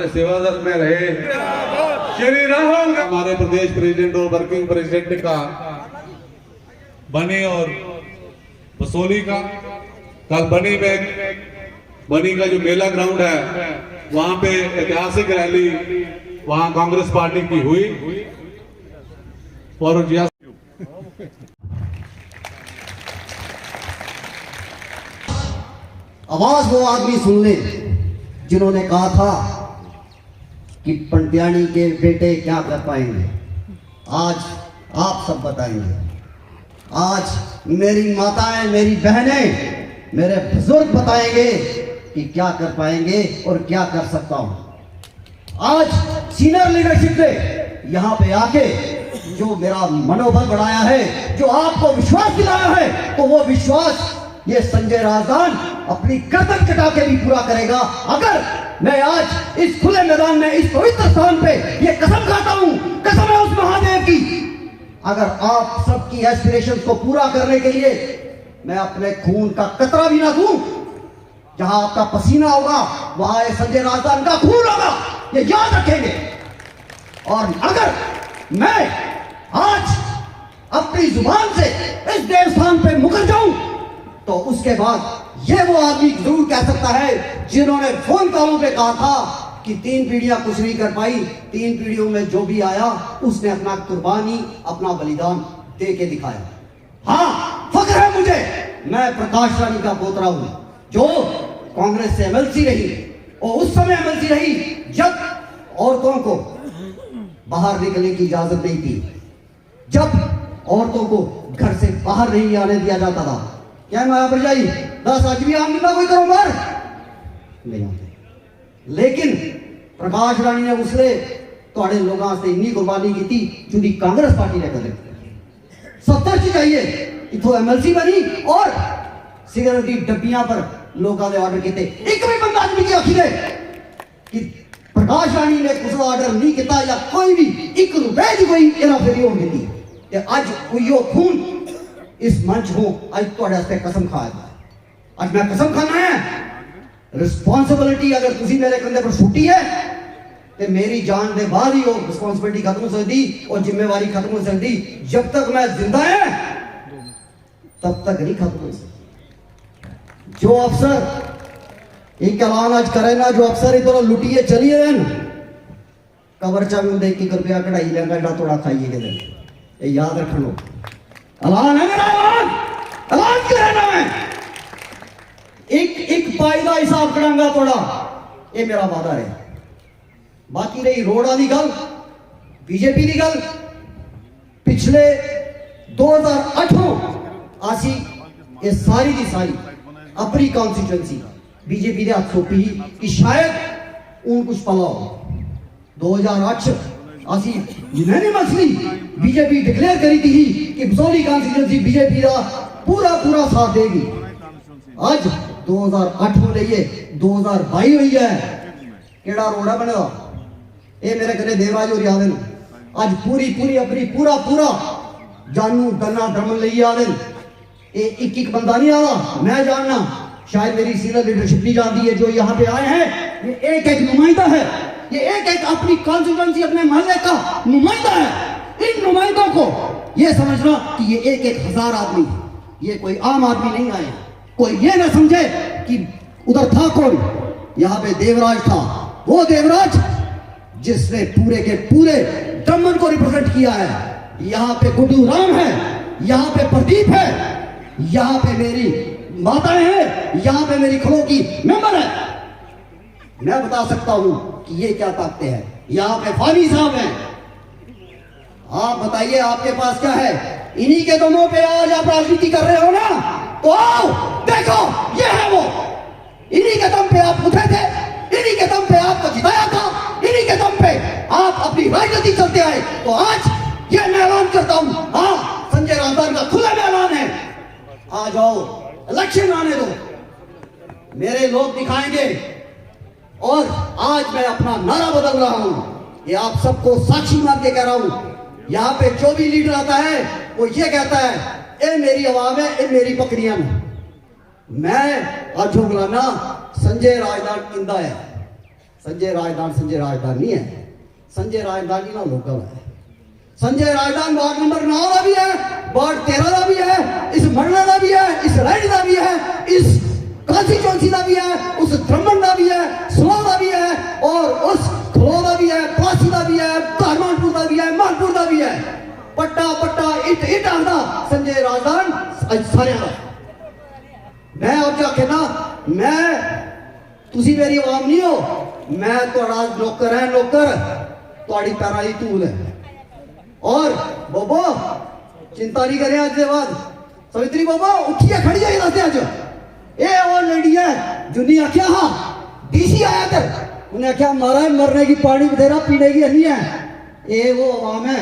हमारे सेवादल में रहे श्री राहुल। हमारे प्रदेश प्रेसिडेंट और वर्किंग प्रेसिडेंट का बनी और बसोली का कल बनी का जो मेला ग्राउंड है वहां पे ऐतिहासिक रैली वहां कांग्रेस पार्टी की हुई और आवाज वो आदमी सुन ले जिन्होंने कहा था कि पंड्याणी के बेटे क्या कर पाएंगे। आज आप सब बताएंगे। आज मेरी माताएं, मेरी बहनें, मेरे बुजुर्ग बताएंगे कि क्या कर पाएंगे और क्या कर सकता हूं। आज सीनियर लीडरशिप ने यहां पे आके जो मेरा मनोबल बढ़ाया है, जो आपको विश्वास दिलाया है, तो वो विश्वास ये संजय राजदान अपनी गर्दन कटा के भी पूरा करेगा। अगर मैं आज इस खुले मैदान में, इस पवित्र स्थान पे ये कसम खाता हूं, कसम है उस महादेव की, अगर आप सबकी एस्पिरेशन को पूरा करने के लिए मैं अपने खून का कतरा भी ना दूं, जहां आपका पसीना होगा वहां संजय राजदान का खून होगा, ये याद रखेंगे। और अगर मैं आज अपनी जुबान से इस देवस्थान पे मुकर जाऊं तो उसके बाद ये वो आदमी जरूर कह सकता है जिन्होंने फोन कॉलों पे कहा था कि 3 पीढ़ियां कुछ नहीं कर पाई, 3 पीढ़ियों में जो भी आया उसने अपना कुर्बानी, अपना बलिदान दे के दिखाया। हाँ, फख्र है मुझे, मैं प्रकाश रानी का पोतरा हूं जो कांग्रेस से एमएलसी रही और उस समय एमएलसी रही जब औरतों को बाहर निकलने की इजाजत नहीं थी, जब औरतों को घर से बाहर नहीं आने दिया जाता था। क्या माया भरजाई 10 आज भी आम कोई करो बार नहीं आते, लेकिन प्रकाश रानी ने उसने थोड़े लोगों से इन्नी कुर्बानी की थी जो कांग्रेस पार्टी ने कर 70 चाहिए इथों एमएलसी बनी और सिगरेट की डब्बियां पर लोगों ने ऑर्डर किए। एक भी बंदा आदमी की आखिर है कि प्रकाश रानी ने कुछ ऑर्डर नहीं किया या कोई भी 1 रुपए की कोई हेराफेरी हो मिली। आज यो खून इस मंच हो आज थोड़े कसम खाया, आज मैं कसम खाना है रिस्पॉन्सिबिलिटी अगर तुसी मेरे कंधे पर छुट्टी है तो मेरी जान के बाद ही वो रिस्पॉन्सिबिलिटी खत्म हो सकती और जिम्मेवारी खत्म हो सकती। जब तक मैं जिंदा है तब तक नहीं खत्म हो सकती। जो अफसर एक ऐलान आज करे ना, जो अफसर इधर लुटिए चलिए कबर चाहे देख 1 रुपया कढ़ाई लेंगे थोड़ा खाइए के दिन, ये याद रख लो। ऐलान है मेरा, ऐलान क्या है ना, मैं एक पाई का हिसाब करांगा थोड़ा, ये मेरा वादा है। बाकी रही रोड़ा की गल, बीजेपी की गल, पिछले 2008 आसी ये सारी की सारी अपनी कॉन्स्टिट्यूएंसी बीजेपी के हाथ सौंपी कि शायद उन कुछ पला हो। 2008 आसी यूनैनिमसली बीजेपी डिक्लेयर करी थी कि बसोली कॉन्स्टिट्यूएंसी बीजेपी का पूरा साथ देगी। आज 2008 हो रही है, 2022 हुई है, केड़ा रोड़ा बनेगा ये मेरे घरे देवराज और याद है। आज पूरी अपनी पूरा जानू गन्ना दमन ले आ ये एक बंदा नहीं आ, मैं जानना, शायद मेरी सीनियर लीडरशिप नहीं जानती है, जो यहाँ पे आए हैं ये एक नुमाइंदा है, ये एक अपनी कॉन्स्टिट्यूएंसी अपने महल्ले का नुमाइंदा है। इन नुमाइंदों को ये समझना कि ये एक 1000 आदमी, ये कोई आम आदमी नहीं आए। कोई ये ना समझे कि उधर था कौन, यहाँ पे देवराज था, वो देवराज जिसने पूरे के पूरे दमन को रिप्रेजेंट किया है। यहाँ पे गुड्डू राम है, यहाँ पे प्रदीप है, यहाँ पे मेरी माताएं हैं, यहाँ पे मेरी खड़ों की मेंबर है। मैं बता सकता हूं कि ये क्या ताकते हैं। यहाँ पे फानी साहब हैं, आप बताइए आपके पास क्या है। इन्हीं के दमों पे आज आप राजनीति कर रहे हो ना, तो आओ देखो ये है वो। इन्हीं के दम पे आप उठे थे, इन्हीं के दम पे आपको जिताया था, इन्हीं के दम पे आप अपनी राजनीति चलते आए। तो आज ये मैं ऐलान करता हूं, हाँ संजय राजदान का खुला ऐलान है, आ जाओ इलेक्शन आने दो, मेरे लोग दिखाएंगे। और आज मैं अपना नारा बदल रहा हूं, ये आप सबको साक्षी मान के कह रहा हूं। यहाँ पे जो भी लीडर आता है वो ये कहता है ए मेरी आवाम है, ए मेरी बकरियां। मैं आज बुलाना संजय राजदान इंदा है, संजय राजदान नहीं है। संजय राजदान जी ना लोकल है। संजय राजदान वार्ड नंबर 9 का भी है, वार्ड 13 का भी है, इस मंडल का भी है, इस रैली का भी है, इस कॉन्स्टिट्यूएंसी का भी है, उस ब्रह्मण का भी है, स्लो का भी है, और उस खलो का भी है, प्लासी का भी है, कारमानपुर का भी है, मानपुर का भी है। पट्टा इट आंदा संजय राजदान सारे का। मैं आप जाके ना, मैं तुसी मेरी आवाम नहीं हो, मैं थोड़ा नौकर है, नौकर थोड़ी पैरा की धूल है। और बोबो चिंता नहीं करें, आज के बाद सवित्री बोबो उठिए खड़ी है दस अज ये और लेडी है जुनी आख्या हाँ डीसी आया कर उन्हें आख्या मारा मरने की पानी बथेरा पीने की नहीं है। ये वो आवाम है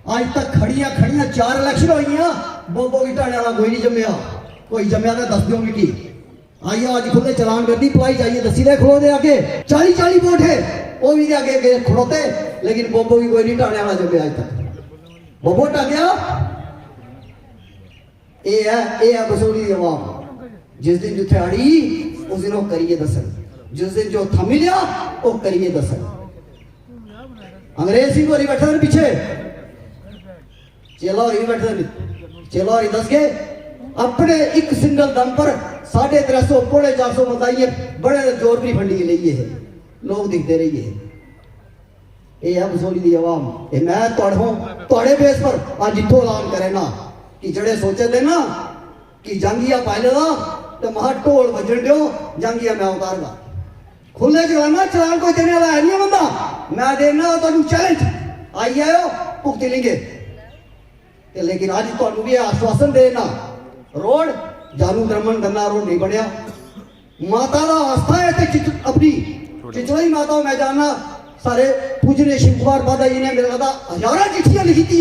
आज तक खड़ियां 4 इलेक्शन हुई हैं, बोबो की ढाने वाला कोई नहीं जमया, कोई जमया तो दस दो मिट्टी आइए आज खुले चलान कर दी पलाई चाहिए दसी दे खड़ो दे आगे 40 वोट है वो भी आगे खड़ोते, लेकिन बोबो की कोई नहीं ढाने वाला जमे आज तक। बोबो टांगया ये है बसोली की आवाम। जिस दिन जिथे अड़ी उस दिन वो करिए दसन, जिस दिन जो थमी लिया वो करिए दसन। अंग्रेज सिंह होरी बैठे पीछे चेला होरी बैठे, चेला होरी दस गए अपने एक सिंगल दम पर 350 पौने 400 बताइए बड़े जोर भी फंडी के लिए है, लोग दिखते रहिए। ये है बसोली की आवाम। ये मैं तोड़े बेस पर आज इतो ऐलान करे ना कि जड़े सोचे थे ना कि जंगिया पायले ना तो महा ढोल बजन दो जंगिया मैं उतारगा खुले चलान कोई देने वाला है नहीं बंदा, मैं देना तो चैलेंज आई आयो भुगती लेंगे। लेकिन आज तो भी आश्वासन देना रोड जानू ब्रह्मण गन्ना रोड नहीं बनया, माता का आस्था है अपनी चिचोई माता मैं जानना सारे पूजने शिव कुमार बादा जी ने मेरे लगा 1000 चिट्ठियां लिखी थी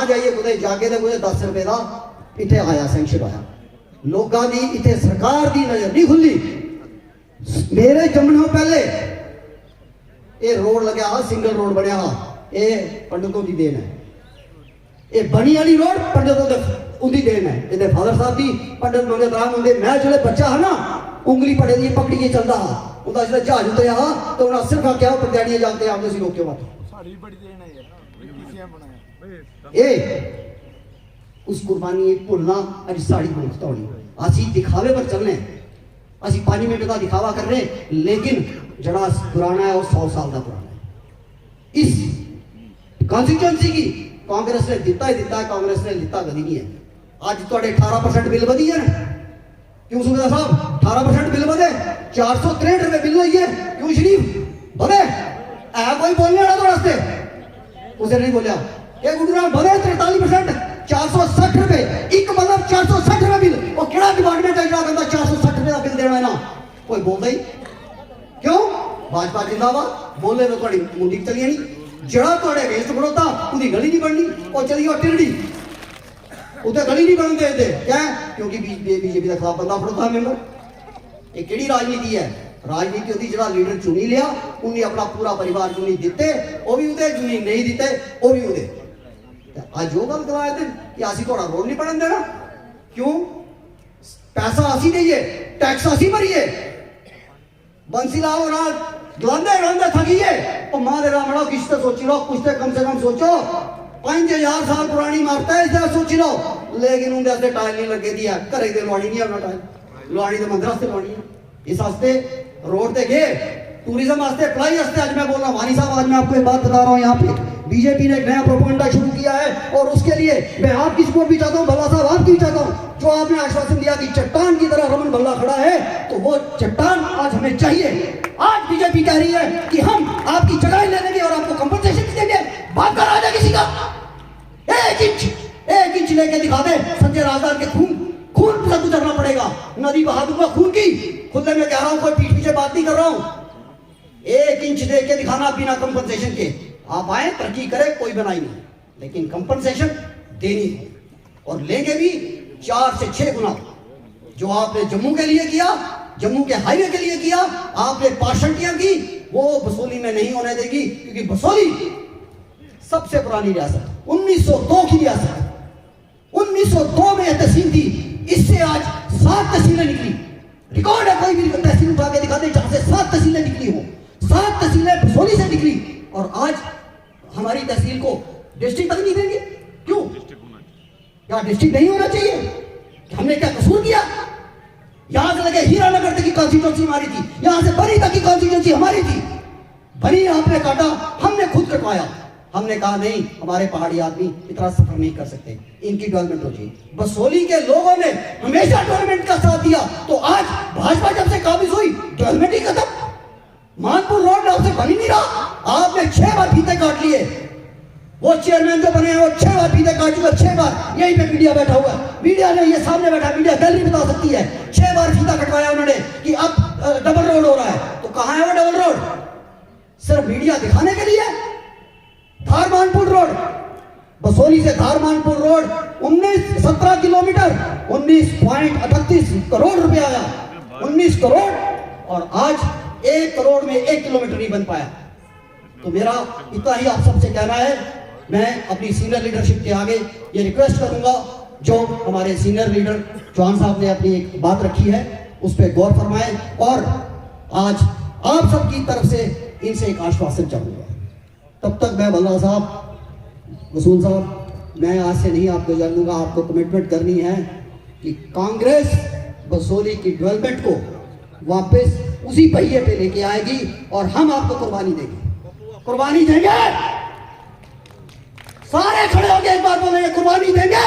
जाइए कुछ जाके तो कुछ 10 रुपए का इतने आया सैंक्शन आया। लोगों की इतने सरकार की नजर नहीं खुली। मेरे जमने पहले ये रोड लगे हाँ सिंगल रोड बनया हाँ ये पंडितों की देन है। ये बनी वाली रोड पंडितों उनकी देन है। इन्हें फादर साहब की पंडित मंगत राम होंगे। मैं जो बच्चा है ना उंगली पड़े दी पकड़ी के चलता हाँ उनका जो जहाज उतरिया हाँ तो उन्हें सिर्फ क्या पंजाड़ियां जानते आते सी रोके मत ए उस कुर्बानी भुलना अज साड़ी भूलता होनी। असी दिखावे पर चलने, असी 5 मिनट का दिखावा कर रहे, लेकिन जड़ा पुराना है वो 100 साल का पुराना है। इस कॉन्स्टिट्यूएंसी की कांग्रेस ने दिता ही दिता है, कांग्रेस ने दिता कभी नहीं है। आज थोड़े 18% बिल बढ़ी है क्यों सुबेदार साहब 18% बिल बढ़े 463 रुपए बिल हुई है क्यों शरीफ बढ़े है कोई बोलने वाला तो रास्ते उसे नहीं बोलिया ये गुजरात बढ़े 43% 460 रुपए एक मतलब 460 रुपए बिल और केड़ा डिपार्टमेंट है जड़ा बंदा 460 रुपए का बिल देना है ना कोई बोलता ही क्यों। भाजपा जिंदाबाद बोले तो थोड़ी मुंडी चली नहीं जड़ा थोड़े वेस्ट बढ़ोता उनकी गली नहीं बननी और चली और टिरडी उधर गली नहीं बन देते क्या क्योंकि बीजेपी का खिलाफ बंदा फड़ोता मेंबर। ये केड़ी राजनीति है। राजनीति होती जड़ा लीडर चुनी लिया उन्हें अपना पूरा परिवार चुनी दिते वो भी उदे चुनी नहीं दिते वो भी उदे। आज जो गल कराए थे कि असी थोड़ा रोड नहीं बनन देना क्यों पैसा असी देइए टैक्स असी भरिए बंसी लाओ ना गलांदे थकीए और मां दे रामड़ा किस तो सोची लो कुछ तो कम से कम सोचो 5000 साल पुरानी इमारत है इसे सोची लो लेकिन उनके वास्ते टाइल नहीं लगे दी है घरे दे लुआनी नहीं है टाइल लुआनी तो मंदिर वास्ते लुआनी है। इस वास्ते रोड पे गए टूरिज्म वास्ते अप्लाई वास्ते आज मैं बोल रहा हूँ वानी साहब आज मैं आपको एक बात बता रहा हूँ यहाँ पे बीजेपी ने एक नया प्रोपेगेंडा शुरू किया है और उसके लिए मैं आपकी सपोर्ट भी चाहता हूँ भल्ला साहब आपकी भी चाहता हूँ। जो आपने आश्वासन दिया कि चट्टान की तरह रमन भल्ला खड़ा है तो वो चट्टान आज हमें चाहिए। आज बीजेपी कह रही है कि हम आपकी जगह ले लेंगे और आपको कंपनसेशन भी देंगे। बात कर रहा है किसी का 1 इंच लेके दिखा दे संजय राजदान के खून से गुजरना पड़ेगा नदी बहा दूंगा खून की। खुले में कह रहा हूं कोई पीठ पीछे बात नहीं कर रहा हूं। 1 इंच दे के दिखाना बिना कंपनसेशन के आप आए तरक्की करे कोई बनाई नहीं लेकिन कंपनसेशन देनी है और लेंगे भी 4 से 6 गुना। जो आपने जम्मू के लिए किया जम्मू के हाईवे के लिए किया आपने पार्शलिटियां की वो बसोली में नहीं होने देगी क्योंकि बसोली सबसे पुरानी रियासत 1902 की रियासत 1902 में यह तहसील थी। इससे आज 7 तहसीलें निकली रिकॉर्ड है, कोई भी तहसील उठा के दिखा दे जहां से 7 तहसीलें निकली हो। 7 तहसीलें बसोली से निकली और आज हमारी तहसील को डिस्ट्रिक्ट तक नहीं देंगे। क्यों? क्या डिस्ट्रिक्ट नहीं होना चाहिए? हमने क्या कसूर किया? यहां से लगे हीरानगर तक की कॉन्स्टिट्यूंसी हमारी थी, यहां से बनी तक की कॉन्स्टिट्यूंसी हमारी थी। बनी आपने काटा, हमने खुद कटवाया। हमने कहा नहीं, हमारे पहाड़ी आदमी इतना सफर नहीं कर सकते, इनकी डेवलपमेंट हो चाहिए। बसोली के लोगों ने हमेशा डेवलपमेंट का साथ दिया, तो आज भाजपा जब से काबिज हुई डेवलपमेंट ही खत्म। मानपुर रोड आपसे बन ही नहीं रहा। आपने 6 बार फीते काट लिए। वो चेयरमैन जो बने हैं वो 6 बार फीते काट चुका, 6 बार। यहीं पे मीडिया बैठा हुआ है, मीडिया ने ये सामने बैठा, मीडिया गैलरी बता सकती है। 6 बार फीता कटवाया उन्होंने कि अब डबल रोड हो रहा है। तो कहां है वो डबल रोड? सिर्फ मीडिया दिखाने के लिए। धार मानपुर रोड, बसोली से धार मानपुर रोड 17 किलोमीटर, 19.38 करोड़ रुपया आया। 19 करोड़, और आज 1 करोड़ में 1 किलोमीटर नहीं बन पाया। तो मेरा इतना ही आप सबसे कहना है। मैं अपनी सीनियर लीडरशिप के आगे ये रिक्वेस्ट करूंगा, जो हमारे सीनियर लीडर चौहान साहब ने अपनी एक बात रखी है उस पर गौर फरमाएं, और आज आप सबकी तरफ से इनसे एक आश्वासन चाहूंगा। तब तक मैं बल्ला साहब, वसूल साहब, मैं आज से नहीं आपको जान दूंगा। आपको कमिटमेंट करनी है कि कांग्रेस बसोली की डेवलपमेंट को वापस उसी पहिए पे लेके आएगी और हम आपको कुर्बानी देंगे। कुर्बानी देंगे, सारे खड़े हो गए, एक बार बोलेंगे कुर्बानी देंगे,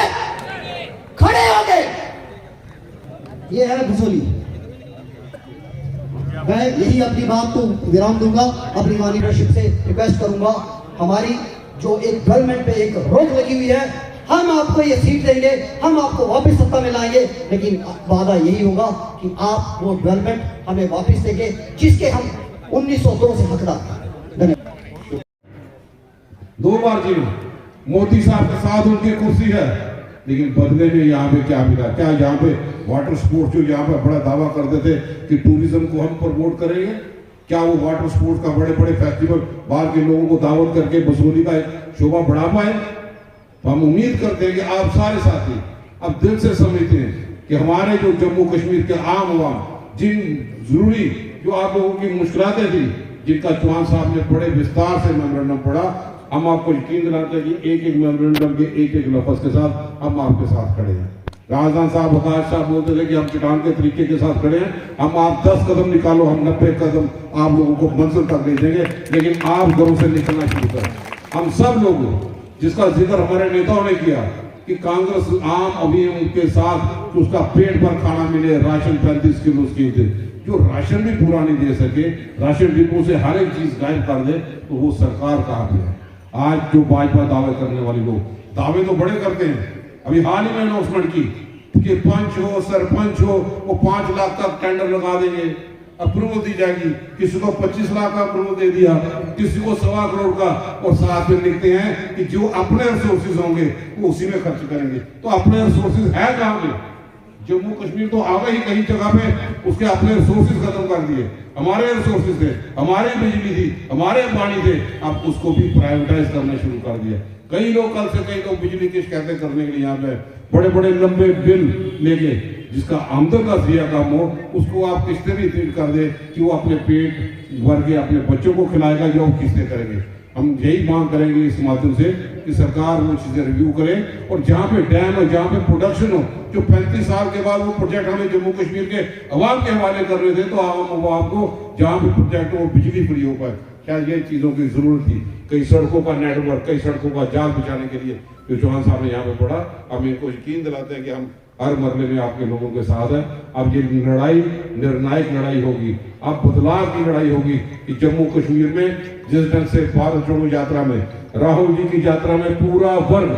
खड़े हो गए। ये है बसोली। मैं यही अपनी बात को विराम दूंगा, अपनी माननीय लीडरशिप से रिक्वेस्ट करूंगा। हमारी जो एक डेवलपमेंट पे एक रोक लगी हुई है, हम आपको ये सीट देंगे, हम आपको वापस सत्ता में लाएंगे, लेकिन वादा यही होगा कि आप वो डेवलपमेंट हमें वापस देंगे जिसके हम 1902 से हकदार। धन्यवाद। 2 बार जी मोदी साहब के साथ उनकी कुर्सी है, लेकिन बदले में यहाँ पे क्या मिला? क्या यहाँ पे वाटर स्पोर्ट्स जो यहाँ पे बड़ा दावा करते थे कि टूरिज्म को हम प्रमोट करेंगे, क्या वो वाटर स्पोर्ट्स का बड़े बड़े फेस्टिवल बाहर के लोगों को दावत करके बसोली का एक शोभा बढ़ा पाए? तो हम उम्मीद करते हैं कि आप सारे साथी अब दिल से समझते हैं कि हमारे जो जम्मू कश्मीर के आम आवाम, जिन जरूरी जो आप लोगों की मुश्किलातें थी, जिनका चौहान साहब ने बड़े विस्तार से मेमोरेंडम पढ़ा, हम आपको यकीन दिलाते हैं कि एक एक मेमोरेंडम के एक एक लफ्ज के साथ हम आपके साथ खड़े हैं। राजदान साहब, आकाश साहब बोलते थे कि हम चट्टान के तरीके के साथ खड़े हैं। हम आप 10 कदम निकालो, हम 90 कदम आप लोगों को मंजिल तक ले देंगे, लेकिन आप घरों से निकलना शुरू करें। हम सब लोग, जिसका जिक्र हमारे नेताओं ने किया कि कांग्रेस आम अभियान के साथ उसका पेट भर खाना मिले, राशन 35 किलो उसकी दे, जो राशन भी पूरा नहीं दे सके, राशन डिपो से हर एक चीज गायब कर दे, तो वो सरकार कहाँ पे है? आज जो भाजपा दावे करने वाले लोग दावे तो बड़े करते हैं। अभी हाल ही में अनाउंसमेंट की कि पंच हो, सरपंच हो, वो 5 लाख का टेंडर लगा देंगे, अप्रूवल दी जाएगी। किसी को 25 लाख का अप्रूवल दे दिया, किसी को 1.25 करोड़ का, और साथ में लिखते हैं कि जो अपने रिसोर्सेज होंगे वो उसी में खर्च करेंगे। तो अपने रिसोर्सेज है कहाँ पे? जम्मू कश्मीर तो आ गए ही कई जगह पे उसके अपने रिसोर्सेज खत्म कर दिए। हमारे रिसोर्सेज थे, हमारी बिजली थी, हमारे पानी थे, अब उसको भी प्राइवेटाइज करना शुरू कर दिया। कई लोग कल से कई लोग बिजली की शिकायतें करने के लिए यहाँ पे बड़े बड़े लंबे बिल लेके, जिसका आमदन का जरिया कम हो, उसको आप किस्तें भी ट्रीट कर दे कि वो अपने पेट भर के अपने बच्चों को खिलाएगा, जो किस्तें करेंगे। हम यही मांग करेंगे इस माध्यम से कि सरकार वो चीजें रिव्यू करे, और जहाँ पे डैम हो, जहाँ पे प्रोडक्शन हो, जो 35 साल के बाद वो प्रोजेक्ट हमें जम्मू कश्मीर के अवाम के हवाले कर रहे थे, तो आवाम को जहाँ पे प्रोजेक्ट हो बिजली फ्री हो पाए। क्या ये चीजों की जरूरत थी? कई सड़कों का नेटवर्क, कई सड़कों का जाल बिछाने के लिए जो चौहान साहब ने यहाँ पे पढ़ा, हम इनको यकीन दिलाते हैं कि हम हर मरले में आपके लोगों के साथ है। अब ये लड़ाई निर्णायक लड़ाई होगी, अब बदलाव की लड़ाई होगी कि जम्मू कश्मीर में जिस ढंग से भारत जोड़ो यात्रा में, राहुल जी की यात्रा में पूरा वर्ग,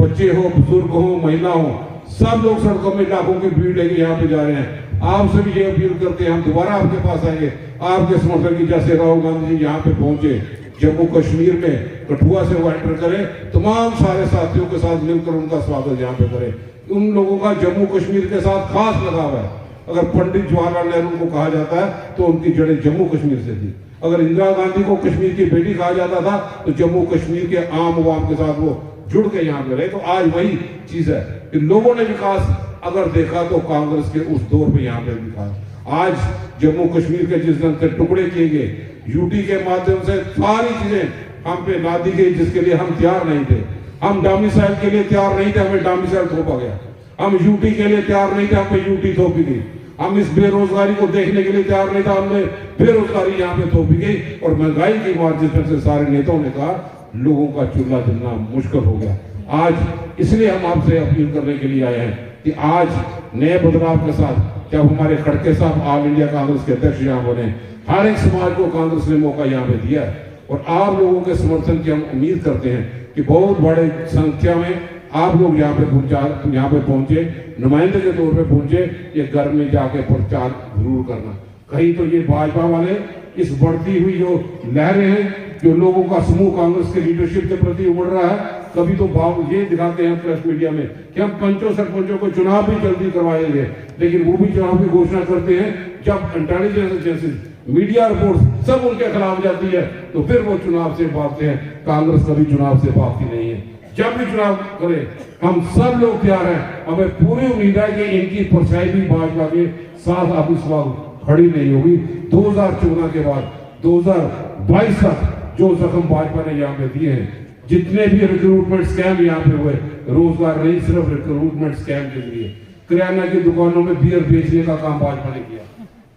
बच्चे हो, बुजुर्ग हो, महिला हो, सब लोग सड़कों में लाखों की भीड़ लेके यहाँ पे जा रहे हैं। आपसे भी ये अपील करते हैं, हम दोबारा आपके पास आएंगे आपके समर्थन की, जैसे राहुल गांधी जी यहाँ पे पहुंचे जम्मू कश्मीर में, कठुआ से वो एंटर करें, तमाम सारे साथियों के साथ मिलकर उनका स्वागत यहाँ पे करें। उन लोगों का जम्मू कश्मीर के साथ खास लगाव है। अगर पंडित जवाहरलाल नेहरू को कहा जाता है तो उनकी जड़ें जम्मू कश्मीर से थी। अगर इंदिरा गांधी को कश्मीर की बेटी कहा जाता था तो जम्मू कश्मीर के आम आवाम के साथ वो जुड़ के यहाँ पे रहे। तो आज वही चीज है कि लोगों ने विकास अगर देखा तो कांग्रेस के उस दौर पे यहाँ पे विकास, आज जम्मू कश्मीर के जिस ढंग से टुकड़े किए गए, यूटी के माध्यम से सारी चीजें हम पे ला दी गई, जिसके लिए हम तैयार नहीं थे। हम डोमिसाइल के लिए तैयार नहीं थे, हमें डोमिसाइल थोपा गया। हम यूटी के लिए तैयार नहीं थे, हमें यूटी थोपी गई। हम इस बेरोजगारी को देखने के लिए तैयार नहीं था, हमने बेरोजगारी यहाँ पे थोपी गई। और महंगाई की बात जिस तरह से सारे नेताओं ने कहा, लोगों का चूल्हा जलना मुश्किल हो गया। आज इसलिए हम आपसे अपील करने के लिए आए हैं कि आज नए बदलाव के साथ जब हमारे खड़के साहब ऑल इंडिया कांग्रेस के अध्यक्ष यहाँ बने, हर एक समाज को कांग्रेस ने मौका यहाँ पे दिया है। और आप लोगों के समर्थन की हम उम्मीद करते हैं कि बहुत बड़े संख्या में आप लोग यहाँ पे पहुंचे, नुमाइंदे के तौर पे पहुंचे। ये घर में जाके प्रचार जरूर करना। कहीं तो ये भाजपा वाले इस बढ़ती हुई जो लहरें हैं, जो लोगों का समूह कांग्रेस के लीडरशिप के प्रति उमड़ रहा है, कभी तो भाव ये दिखाते हैं प्रेस मीडिया में कि हम पंचों सरपंचों को चुनाव भी जल्दी करवाएंगे, लेकिन वो भी चुनाव की घोषणा करते हैं जब इंटेलिजेंस एजेंसी, मीडिया रिपोर्ट सब उनके खिलाफ जाती है, तो फिर वो चुनाव से भागते हैं। कांग्रेस कभी चुनाव से भागती नहीं है। जब भी चुनाव करे, हम सब लोग तैयार हैं। हमें पूरी उम्मीद है कि इनकी परछाई भी भाजपा के साथ अब इस वक्त खड़ी नहीं होगी। 2014 के बाद 2022 तक जो जख्म भाजपा ने यहाँ पे दिए हैं, जितने भी रिक्रूटमेंट स्कैम यहाँ पे हुए, रोजगार नहीं, सिर्फ रिक्रूटमेंट स्कैम के जरिए किराना की दुकानों में बियर बेचने का काम भाजपा ने किया,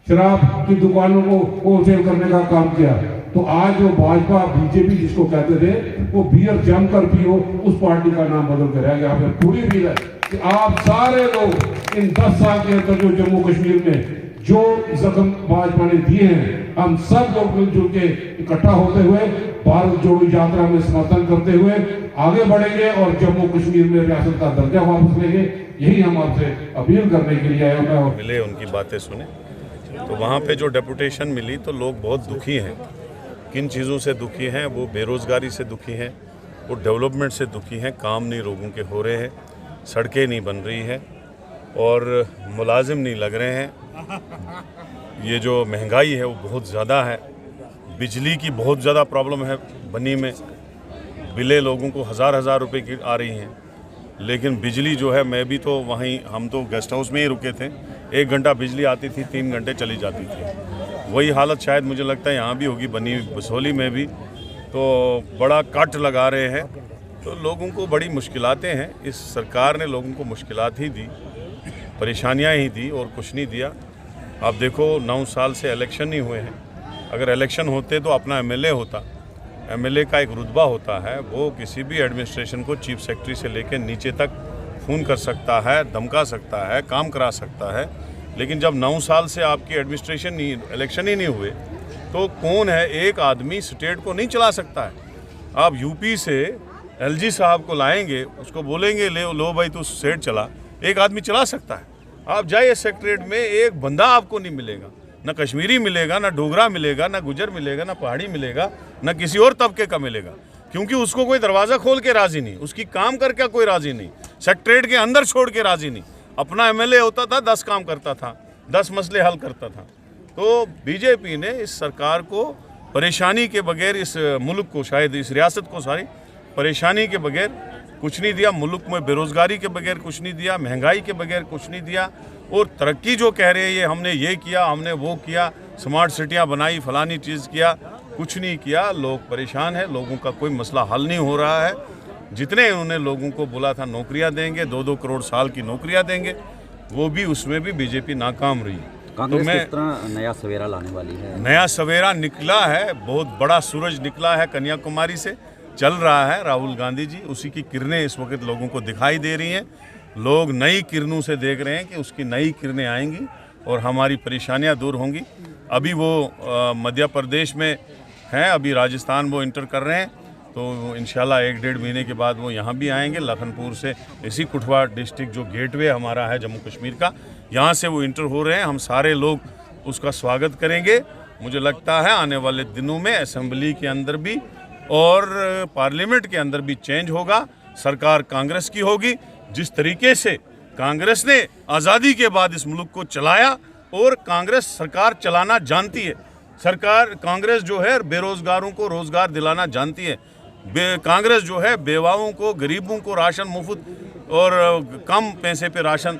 शराब की दुकानों को होलसेल करने का काम किया। तो आज जो भाजपा बीजेपी जिसको कहते थे, वो बियर जमकर पियो, उस पार्टी का नाम बदल कर रह गया। हमें पूरी उम्मीद है कि आप सारे लोग इन 10 साल के अंदर जो जम्मू कश्मीर में जो जख्म भाजपा ने दिए हैं, हम सब लोग मिलजुल के इकट्ठा होते हुए भारत जोड़ो यात्रा में समर्थन करते हुए आगे बढ़ेंगे और जम्मू कश्मीर में रियासत का दर्जा वापस लेंगे। यही हम आपसे अपील करने के लिए आए हैं। मिले, उनकी बातें सुने, तो वहाँ पे जो डेपुटेशन मिली तो लोग बहुत दुखी हैं। किन चीज़ों से दुखी हैं? वो बेरोज़गारी से दुखी हैं, वो डेवलपमेंट से दुखी हैं। काम नहीं लोगों के हो रहे हैं, सड़कें नहीं बन रही हैं और मुलाजिम नहीं लग रहे हैं। ये जो महंगाई है वो बहुत ज़्यादा है। बिजली की बहुत ज़्यादा प्रॉब्लम है बनी में। बिलें लोगों को हज़ार रुपए की आ रही हैं, लेकिन बिजली जो है, मैं भी तो वहीं, हम तो गेस्ट हाउस में ही रुके थे, 1 घंटा बिजली आती थी, 3 घंटे चली जाती थी। वही हालत शायद मुझे लगता है यहाँ भी होगी, बनी बसोली में भी। तो बड़ा कट लगा रहे हैं, तो लोगों को बड़ी मुश्किलातें हैं। इस सरकार ने लोगों को मुश्किलात ही दी, परेशानियाँ ही दी और कुछ नहीं दिया। आप देखो 9 साल से इलेक्शन नहीं हुए हैं। अगर इलेक्शन होते तो अपना एमएलए होता, एमएलए का एक रुतबा होता है, वो किसी भी एडमिनिस्ट्रेशन को चीफ सेक्रेटरी से लेकर नीचे तक फ़ोन कर सकता है, धमका सकता है, काम करा सकता है। लेकिन जब 9 साल से आपकी एडमिनिस्ट्रेशन नहीं, इलेक्शन ही नहीं हुए, तो कौन है? एक आदमी स्टेट को नहीं चला सकता है। आप यूपी से एलजी साहब को लाएंगे, उसको बोलेंगे ले लो भाई तू स्टेट चला, एक आदमी चला सकता है। आप जाइए सेक्रेटरीट में, एक बंदा आपको नहीं मिलेगा, ना कश्मीरी मिलेगा, ना डोगरा मिलेगा, ना गुजर मिलेगा, ना पहाड़ी मिलेगा, ना किसी और तबके का मिलेगा, क्योंकि उसको कोई दरवाज़ा खोल के राज़ी नहीं, उसकी काम करके कोई राज़ी नहीं, सेक्रेटरीट के अंदर छोड़ के राज़ी नहीं। अपना एमएलए होता था, 10 काम करता था, 10 मसले हल करता था। तो बीजेपी ने इस सरकार को परेशानी के बगैर, इस मुल्क को, शायद इस रियासत को सारी परेशानी के बगैर कुछ नहीं दिया। मुल्क में बेरोज़गारी के बगैर कुछ नहीं दिया, महंगाई के बगैर कुछ नहीं दिया। और तरक्की जो कह रहे हैं, ये हमने ये किया, हमने वो किया, स्मार्ट सिटियाँ बनाई, फलानी चीज़ किया, कुछ नहीं किया। लोग परेशान हैं, लोगों का कोई मसला हल नहीं हो रहा है। जितने उन्होंने लोगों को बोला था नौकरियां देंगे, 2-2 करोड़ साल की नौकरियां देंगे, वो भी, उसमें भी बीजेपी नाकाम रही। कांग्रेस किस तरह नया सवेरा लाने वाली है? नया सवेरा निकला है, बहुत बड़ा सूरज निकला है, कन्याकुमारी से चल रहा है। राहुल गांधी जी, उसी की किरणें इस वक्त लोगों को दिखाई दे रही हैं। लोग नई किरणों से देख रहे हैं कि उसकी नई किरणें आएंगी और हमारी परेशानियां दूर होंगी। अभी वो मध्य प्रदेश में हैं, अभी राजस्थान वो इंटर कर रहे हैं, तो इंशाल्लाह 1-1.5 महीने के बाद वो यहाँ भी आएंगे। लखनपुर से, इसी कुठवा डिस्ट्रिक्ट जो गेटवे हमारा है जम्मू कश्मीर का, यहाँ से वो इंटर हो रहे हैं। हम सारे लोग उसका स्वागत करेंगे। मुझे लगता है आने वाले दिनों में असेंबली के अंदर भी और पार्लियामेंट के अंदर भी चेंज होगा, सरकार कांग्रेस की होगी। जिस तरीके से कांग्रेस ने आज़ादी के बाद इस मुल्क को चलाया, और कांग्रेस सरकार चलाना जानती है, सरकार कांग्रेस जो है बेरोज़गारों को रोज़गार दिलाना जानती है, कांग्रेस जो है बेवाओं को, गरीबों को राशन मुफ्त और कम पैसे पे राशन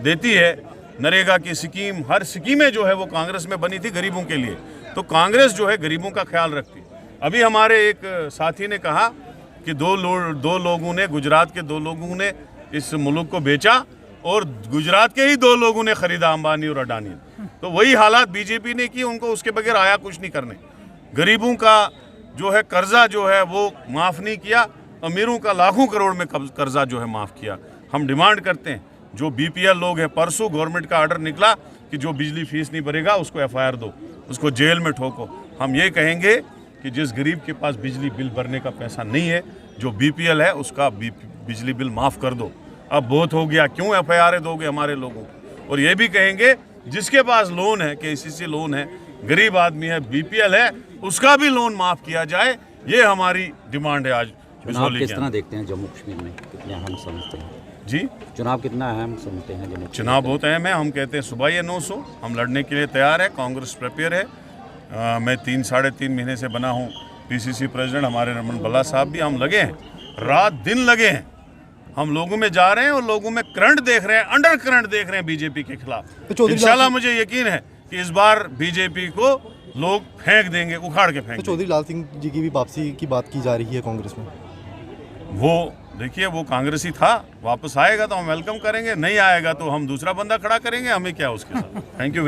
देती है। नरेगा की स्कीम, हर स्कीमें जो है वो कांग्रेस में बनी थी गरीबों के लिए। तो कांग्रेस जो है गरीबों का ख्याल रखती। अभी हमारे एक साथी ने कहा कि दो लोगों ने, गुजरात के 2 लोगों ने इस मुल्क को बेचा और गुजरात के ही 2 लोगों ने खरीदा, अंबानी और अडानी। तो वही हालात बीजेपी ने की, उनको उसके बगैर आया कुछ नहीं करने। गरीबों का जो है कर्जा जो है वो माफ़ नहीं किया, अमीरों का लाखों करोड़ में कर्जा जो है माफ़ किया। हम डिमांड करते हैं जो बीपीएल लोग हैं, परसों गवर्नमेंट का ऑर्डर निकला कि जो बिजली फीस नहीं भरेगा उसको एफआईआर दो, उसको जेल में ठोको। हम ये कहेंगे कि जिस गरीब के पास बिजली बिल भरने का पैसा नहीं है, जो बीपीएल है उसका बिजली बिल माफ़ कर दो। अब बहुत हो गया, क्यों एफआईआर दोगे हमारे लोगों को। और ये भी कहेंगे जिसके पास लोन है, केसीसी लोन है, गरीब आदमी है, बीपीएल है, उसका भी लोन माफ़ किया जाए। ये हमारी डिमांड है आज चुनाव बिजौली किस के तरह अंदर। देखते हैं जम्मू कश्मीर में, कितने अहम समझते हैं जी, चुनाव कितना अहम समझते हैं जम्मू कश्मीर? चुनाव बहुत अहम है। हम कहते हैं सुबह ये 900, हम लड़ने के लिए तैयार है, कांग्रेस प्रिपेयर है। मैं 3-3.5 महीने से बना हूँ पीसीसी प्रेसिडेंट, हमारे रमन बल्ला साहब भी, हम लगे हैं, रात दिन लगे हैं। हम लोगों में जा रहे हैं और लोगों में करंट देख रहे हैं, अंडर करंट देख रहे हैं बीजेपी के खिलाफ। इंशाल्लाह मुझे यकीन है कि इस बार बीजेपी को लोग फेंक देंगे, उखाड़ के फेंक तो चौधरी लाल सिंह जी की भी वापसी की बात की जा रही है कांग्रेस में। वो देखिए, वो कांग्रेसी था, वापस आएगा तो हम वेलकम करेंगे, नहीं आएगा तो हम दूसरा बंदा खड़ा करेंगे, हमें क्या उसके साथ। Thank you.